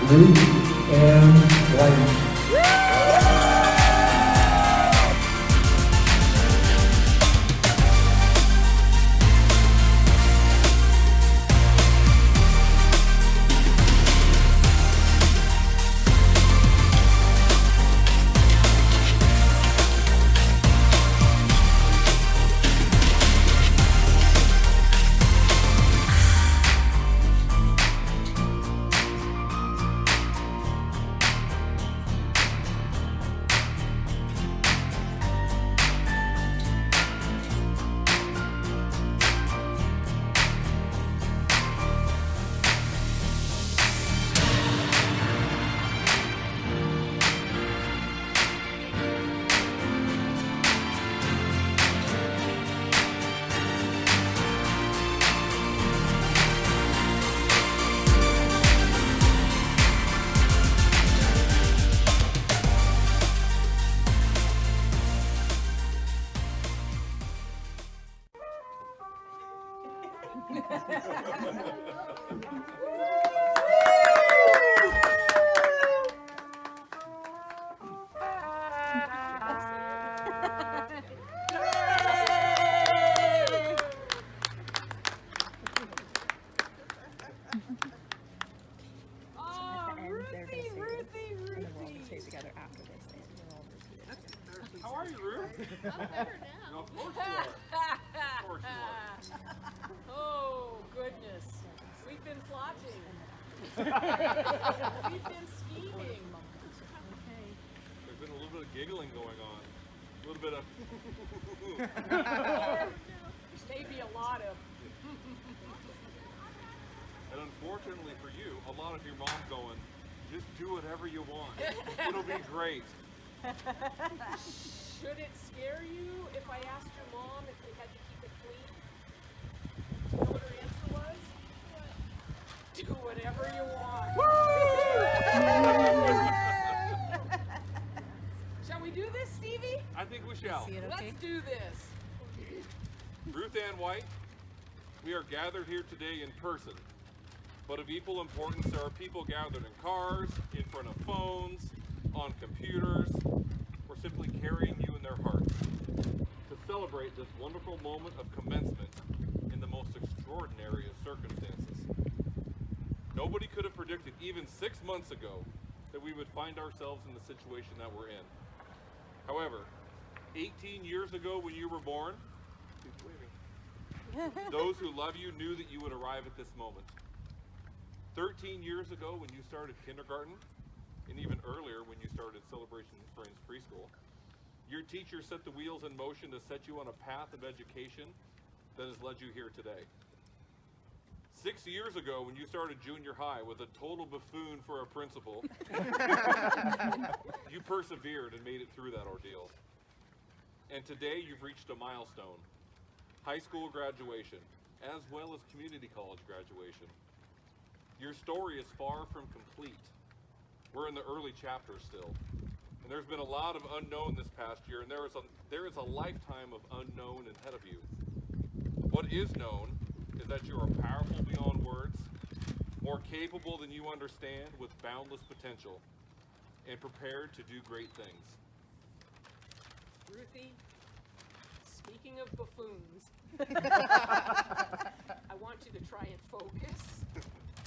Ruth and White. Together after they say it. We'll all repeat it. How are you, Ruth? I'm better now. Of course you are. Of course you are. Oh, goodness. We've been plotting. We've been scheming. There's been a little bit of giggling going on. A little bit of... Maybe a lot of. And unfortunately for you, a lot of your mom going, just do whatever you want. It'll be great. Should it scare you if I asked your mom if they had to keep it clean? Do you know what her answer was? Do whatever you want. Shall we do this, Stevie? I think we shall. See it, okay? Let's do this. Ruth Ann White, we are gathered here today in person. But of equal importance, there are people gathered in cars, in front of phones, on computers, or simply carrying you in their hearts to celebrate this wonderful moment of commencement in the most extraordinary of circumstances. Nobody could have predicted even 6 months ago that we would find ourselves in the situation that we're in. However, 18 years ago when you were born, those who love you knew that you would arrive at this moment. 13 years ago when you started kindergarten, and even earlier when you started Celebration Friends Preschool, your teacher set the wheels in motion to set you on a path of education that has led you here today. 6 years ago when you started junior high with a total buffoon for a principal, you persevered and made it through that ordeal. And today you've reached a milestone, high school graduation, as well as community college graduation. Your story is far from complete. We're in the early chapters still. And there's been a lot of unknown this past year, and there is a lifetime of unknown ahead of you. What is known is that you are powerful beyond words, more capable than you understand, with boundless potential, and prepared to do great things. Ruthie, speaking of buffoons, I want you to try and focus.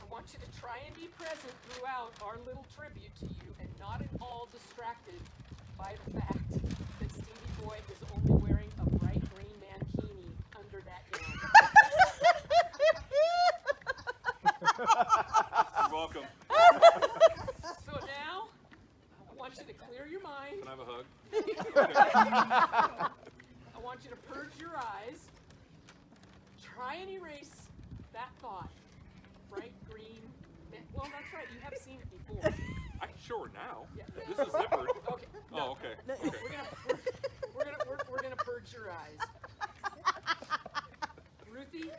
I want you to try and be present throughout our little tribute to you and not at all distracted by the fact that Stevie Boy is only wearing a bright green mankini under that gown. You're welcome. So now, I want you to clear your mind. Can I have a hug? I want you to purge your eyes. Try and erase that thought. Bright green. Well, that's right. You have seen it before. I'm sure now. Yeah. This is zippered. Okay. Oh, okay. Okay. We're gonna purge your eyes. Ruthie,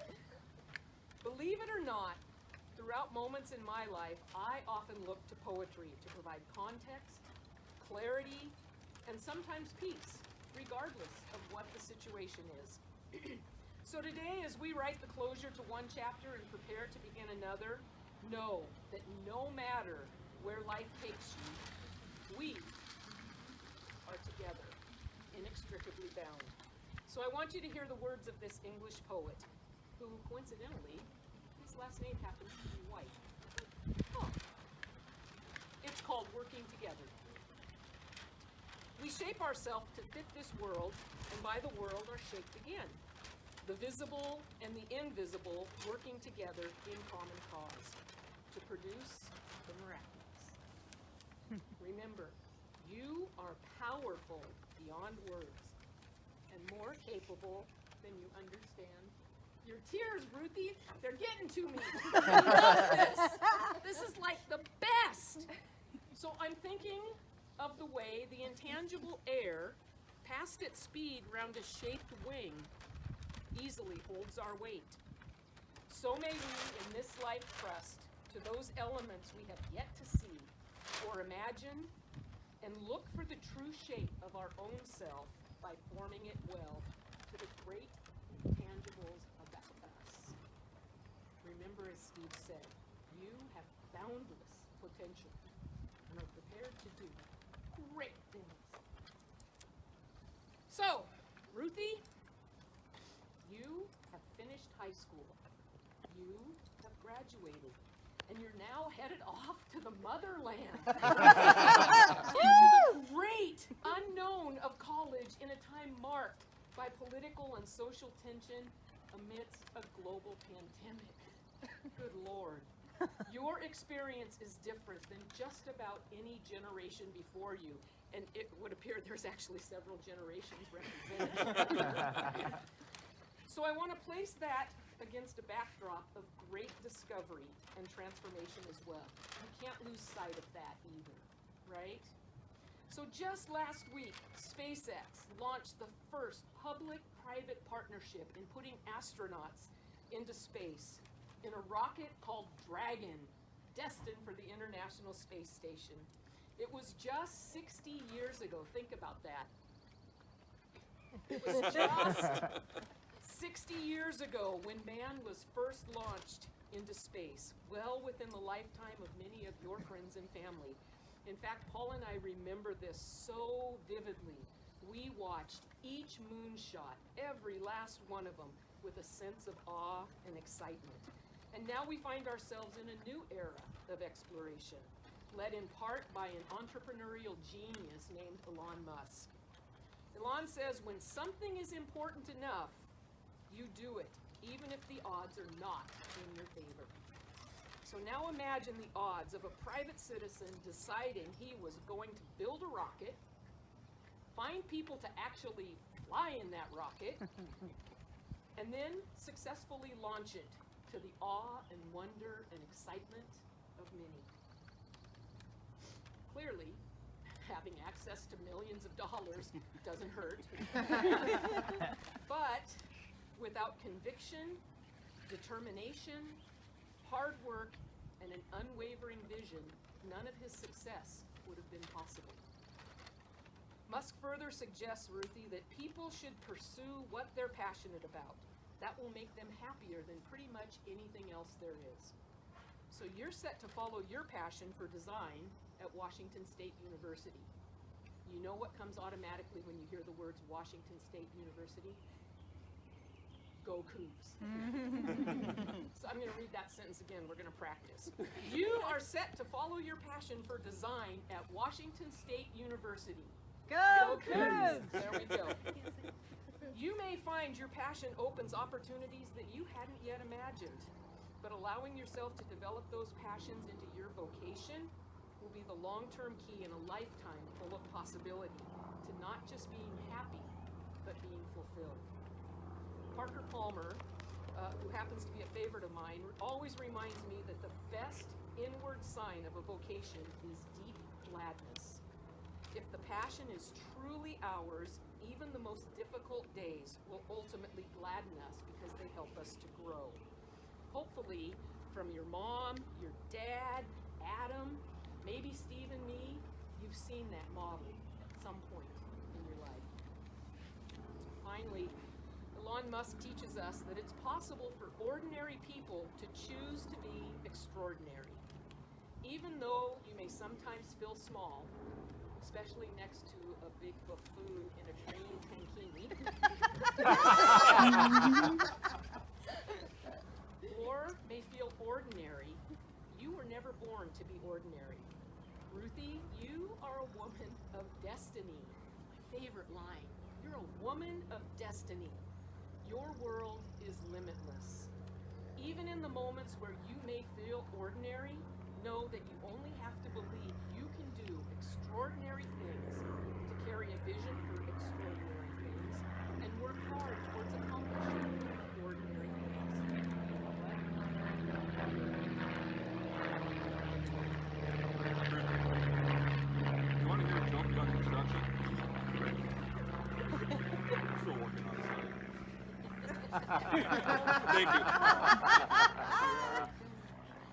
believe it or not, throughout moments in my life, I often look to poetry to provide context, clarity, and sometimes peace, regardless of what the situation is. So today, as we write the closure to one chapter and prepare to begin another, know that no matter where life takes you, we are together, inextricably bound. So I want you to hear the words of this English poet, who coincidentally, his last name happens to be White. Oh. It's called Working Together. We shape ourselves to fit this world, and by the world are shaped again. The visible and the invisible working together in common cause to produce the miraculous. Remember, you are powerful beyond words and more capable than you understand. Your tears, Ruthie, they're getting to me. I love this. This is like the best. So I'm thinking of the way the intangible air, past its speed round a shaped wing, easily holds our weight. So may we in this life trust to those elements we have yet to see or imagine, and look for the true shape of our own self by forming it well to the great intangibles about us. Remember, as Steve said, you have boundless potential and are prepared to do great things. So, Ruthie, you have finished high school. You have graduated. And you're now headed off to the motherland. Into the great unknown of college in a time marked by political and social tension amidst a global pandemic. Good Lord. Your experience is different than just about any generation before you. And it would appear there's actually several generations represented. So I want to place that against a backdrop of great discovery and transformation as well. You can't lose sight of that either, right? So just last week, SpaceX launched the first public-private partnership in putting astronauts into space in a rocket called Dragon, destined for the International Space Station. It was just 60 years ago. Think about that. It was just 60 years ago when man was first launched into space, well within the lifetime of many of your friends and family. In fact, Paul and I remember this so vividly. We watched each moonshot, every last one of them, with a sense of awe and excitement. And now we find ourselves in a new era of exploration, led in part by an entrepreneurial genius named Elon Musk. Elon says when something is important enough, you do it, even if the odds are not in your favor. So now imagine the odds of a private citizen deciding he was going to build a rocket, find people to actually fly in that rocket, and then successfully launch it to the awe and wonder and excitement of many. Clearly, having access to millions of dollars doesn't hurt. But without conviction, determination, hard work, and an unwavering vision, none of his success would have been possible. Musk further suggests, Ruthie, that people should pursue what they're passionate about. That will make them happier than pretty much anything else there is. So you're set to follow your passion for design at Washington State University. You know what comes automatically when you hear the words Washington State University? Go Cougs. So I'm going to read that sentence again. We're going to practice. You are set to follow your passion for design at Washington State University. Go Cougs. Cougs! There we go. You may find your passion opens opportunities that you hadn't yet imagined, but allowing yourself to develop those passions into your vocation will be the long-term key in a lifetime full of possibility to not just being happy, but being fulfilled. Parker Palmer, who happens to be a favorite of mine, always reminds me that the best inward sign of a vocation is deep gladness. If the passion is truly ours, even the most difficult days will ultimately gladden us because they help us to grow. Hopefully, from your mom, your dad, Adam, maybe Steve and me, you've seen that model at some point in your life. Finally, Elon Musk teaches us that it's possible for ordinary people to choose to be extraordinary. Even though you may sometimes feel small, especially next to a big buffoon in a trained tankini, or may feel ordinary, you were never born to be ordinary. Ruthie, you are a woman of destiny. My favorite line. You're a woman of destiny. Your world is limitless. Even in the moments where you may feel ordinary, know that you only have to believe you can do extraordinary things to carry a vision for extraordinary things and work hard towards accomplishing ordinary things. You know what? You want to hear a joke about construction? I'm still working on it. Thank you.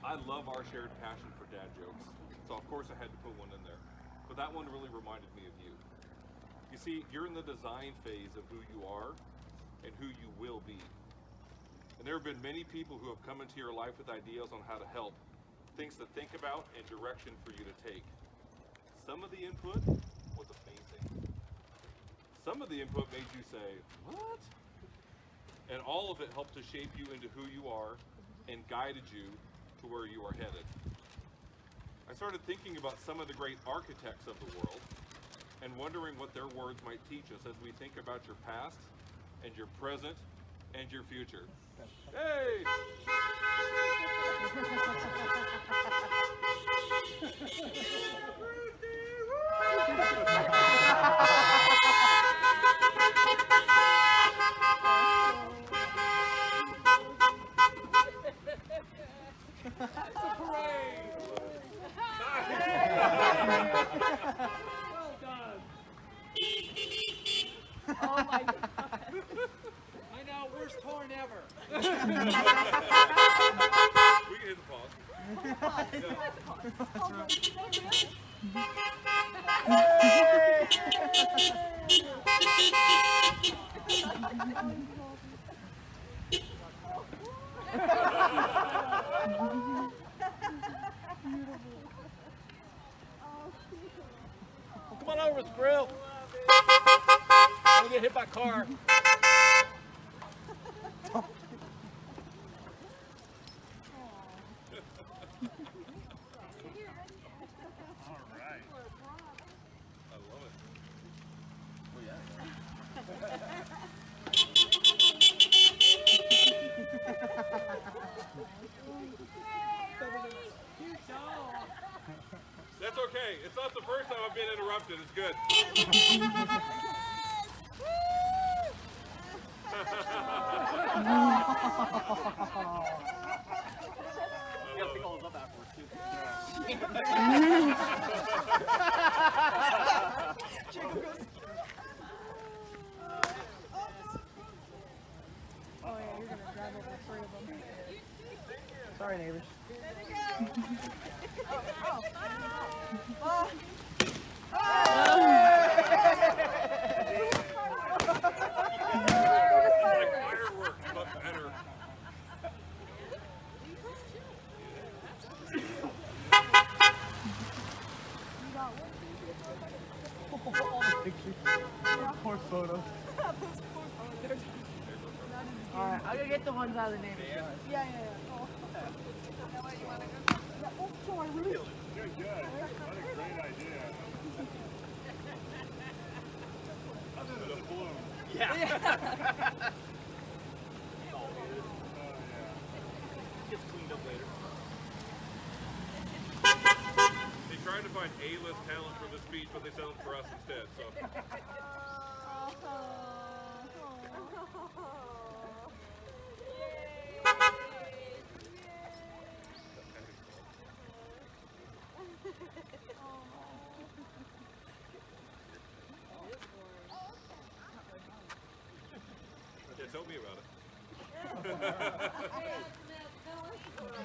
I love our shared passion for dad jokes, so of course I had to put one in there. But that one really reminded me of you. You see, you're in the design phase of who you are and who you will be. And there have been many people who have come into your life with ideas on how to help, things to think about, and direction for you to take. Some of the input was amazing. Some of the input made you say, what? And all of it helped to shape you into who you are and guided you to where you are headed. I started thinking about some of the great architects of the world and wondering what their words might teach us as we think about your past and your present and your future. Hey! It's a parade! Well done. Oh my God. I know, worst horn ever. We can hit the pause. Come on over, Sprill. I'm gonna get hit by a car. I love it. That's okay. It's not the first time I've been interrupted. It's good. You gotta pick all those up afterwards, too. Oh yeah, you're gonna drive over 3 of them. Sorry, neighbors. It's like fireworks, but better. Poor photos. Alright, I'm gonna get the ones out of the neighbor's yard. Yeah. Oh. Good. What a great idea. Other than the balloon. Yeah. Oh, yeah. Gets cleaned up later. They tried to find A-list talent for this speech, but they settled for us instead. So okay, tell me about it.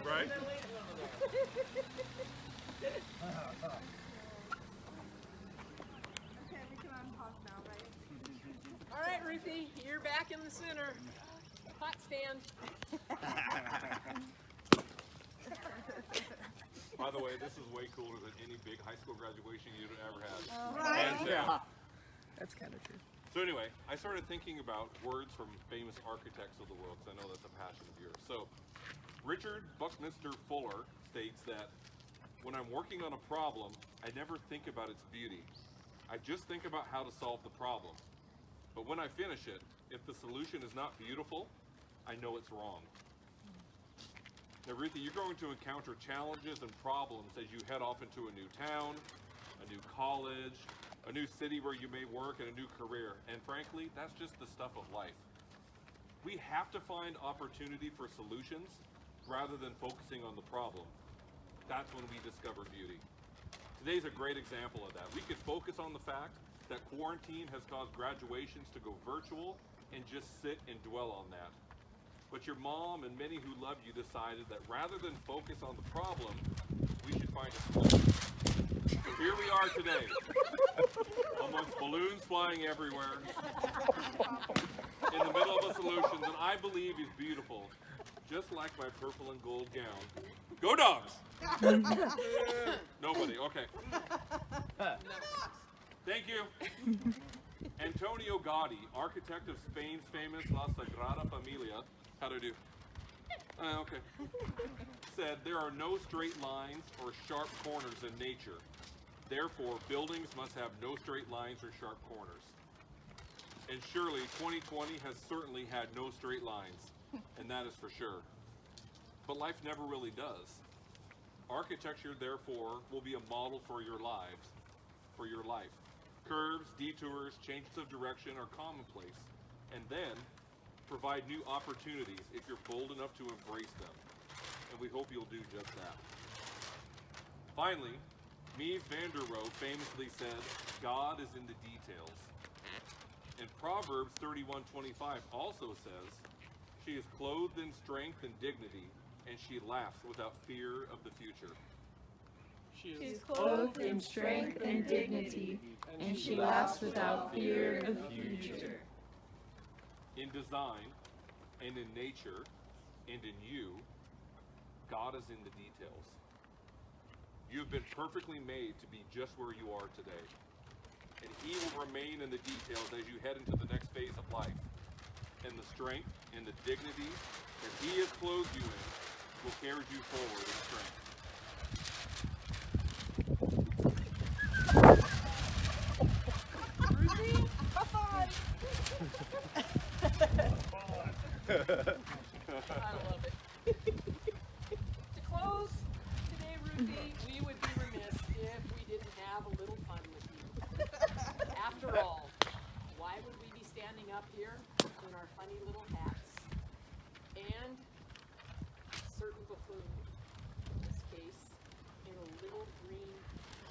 Right? Okay, we can unpause now, right? All right, Ruthie, you're back in the center. Hot stand. By the way, this is way cooler than any big high school graduation you'd ever had. Right. Hands down. That's kind of true. So anyway, I started thinking about words from famous architects of the world, because I know that's a passion of yours. So Richard Buckminster Fuller states that when I'm working on a problem, I never think about its beauty. I just think about how to solve the problem. But when I finish it, if the solution is not beautiful, I know it's wrong. Now, Ruthie, you're going to encounter challenges and problems as you head off into a new town, a new college, a new city where you may work, and a new career. And frankly, that's just the stuff of life. We have to find opportunity for solutions rather than focusing on the problem. That's when we discover beauty. Today's a great example of that. We could focus on the fact that quarantine has caused graduations to go virtual and just sit and dwell on that. But your mom and many who love you decided that rather than focus on the problem, we should find a solution. So here we are today, amongst balloons flying everywhere, in the middle of a solution that I believe is beautiful, just like my purple and gold gown. Go Dogs! Nobody, okay. Thank you. Antonio Gaudi, architect of Spain's famous La Sagrada Familia, how do I do? Okay. Said there are no straight lines or sharp corners in nature. Therefore, buildings must have no straight lines or sharp corners. And surely 2020 has certainly had no straight lines, and that is for sure. But life never really does. Architecture, therefore, will be a model for your lives, for your life. Curves, detours, changes of direction are commonplace, and then provide new opportunities if you're bold enough to embrace them. And we hope you'll do just that. Finally, Mies van der Rohe famously said, God is in the details. And Proverbs 31:25 also says, she is clothed in strength and dignity, and she laughs without fear of the future. She is clothed in strength and dignity, and she laughs without fear of the future. In design, and in nature, and in you, God is in the details. You've been perfectly made to be just where you are today. And He will remain in the details as you head into the next phase of life. And the strength and the dignity that He has clothed you in will carry you forward in strength. Ruthie? I love it. To close today, Ruthie, we would be remiss if we didn't have a little fun with you. After all, why would we be standing up here in our funny little hats and certain buffoon, in this case, in a little green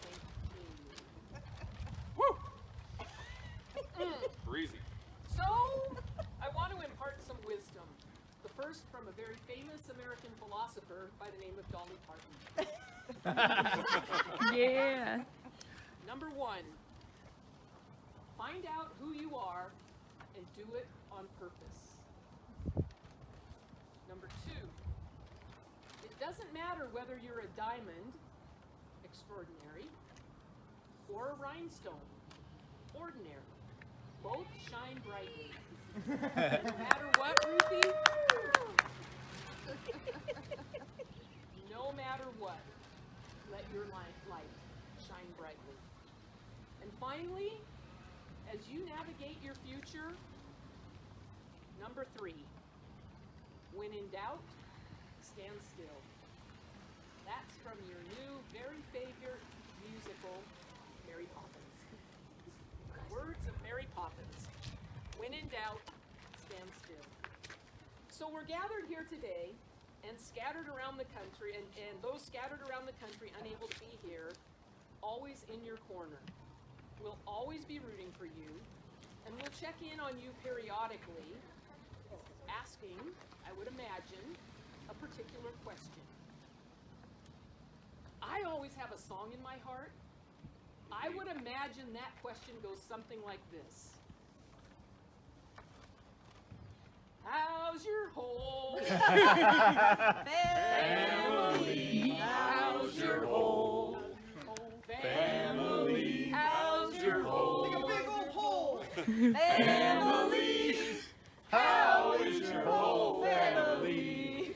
tank Woo! Breezy. So, I want to impart some wisdom. The first from a very famous American philosopher by the name of Dolly Parton. Yeah. Number one, find out who you are and do it on purpose. Number two, it doesn't matter whether you're a diamond, extraordinary, or a rhinestone, ordinary. Both shine brightly. No matter what, Ruthie, no matter what, let your light shine brightly. And finally, as you navigate your future, number three, when in doubt, stand still. That's from your new, very favorite musical, Mary Poppins. Words of Mary Poppins. When in doubt, stand still. So we're gathered here today and scattered around the country, and those scattered around the country unable to be here, always in your corner. We'll always be rooting for you, and we'll check in on you periodically, asking, I would imagine, a particular question. I always have a song in my heart. I would imagine that question goes something like this. How's your whole family? How's your Family. How is your whole family?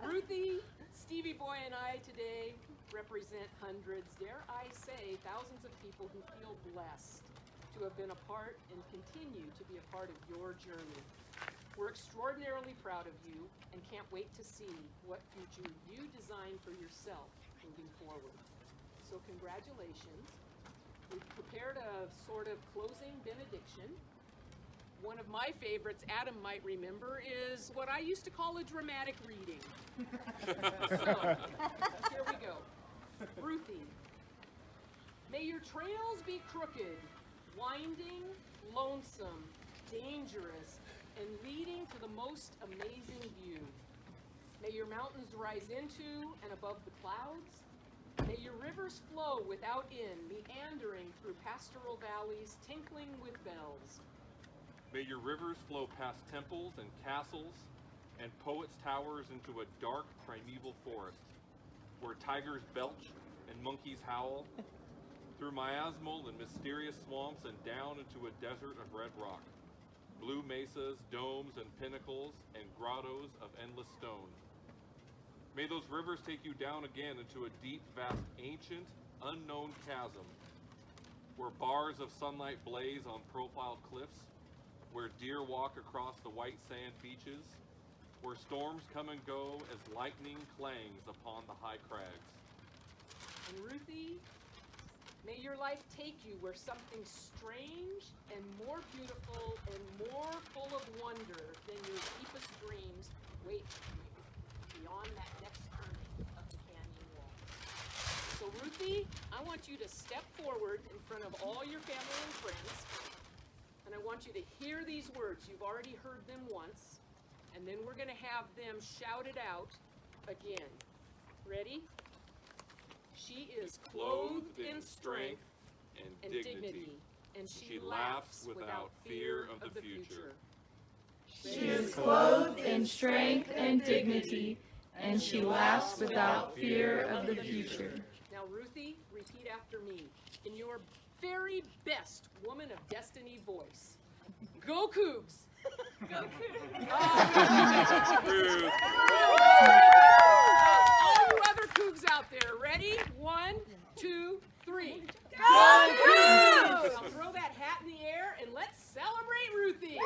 Ruthie, Stevie Boy, and I today represent hundreds, dare I say, thousands of people who feel blessed to have been a part and continue to be a part of your journey. We're extraordinarily proud of you and can't wait to see what future you design for yourself moving forward. So congratulations. We've prepared a sort of closing benediction. One of my favorites, Adam might remember, is what I used to call a dramatic reading. So, here we go. Ruthie, may your trails be crooked, winding, lonesome, dangerous, and leading to the most amazing view. May your mountains rise into and above the clouds. May your rivers flow without end, meandering through pastoral valleys, tinkling with bells. May your rivers flow past temples and castles and poets' towers into a dark primeval forest where tigers belch and monkeys howl, through miasmal and mysterious swamps and down into a desert of red rock, blue mesas, domes and pinnacles, and grottos of endless stone. May those rivers take you down again into a deep, vast, ancient, unknown chasm where bars of sunlight blaze on profile cliffs, where deer walk across the white sand beaches, where storms come and go as lightning clangs upon the high crags. And Ruthie, may your life take you where something strange and more beautiful and more full of wonder than your deepest dreams wait for you beyond that next turning of the canyon wall. So Ruthie, I want you to step forward in front of all your family and friends, and I want you to hear these words. You've already heard them once, and then we're going to have them shouted out again. Ready? She is clothed in strength and dignity, and she laughs without fear of the future. She is clothed in strength and dignity, and she laughs without fear of the future. Now, Ruthie, repeat after me in your very best Woman of Destiny voice. Go Cougs! Go Cougs! Ruth. All you other Cougs out there, ready? 1, 2, 3. Go Cougs! Now throw that hat in the air and let's celebrate Ruthie!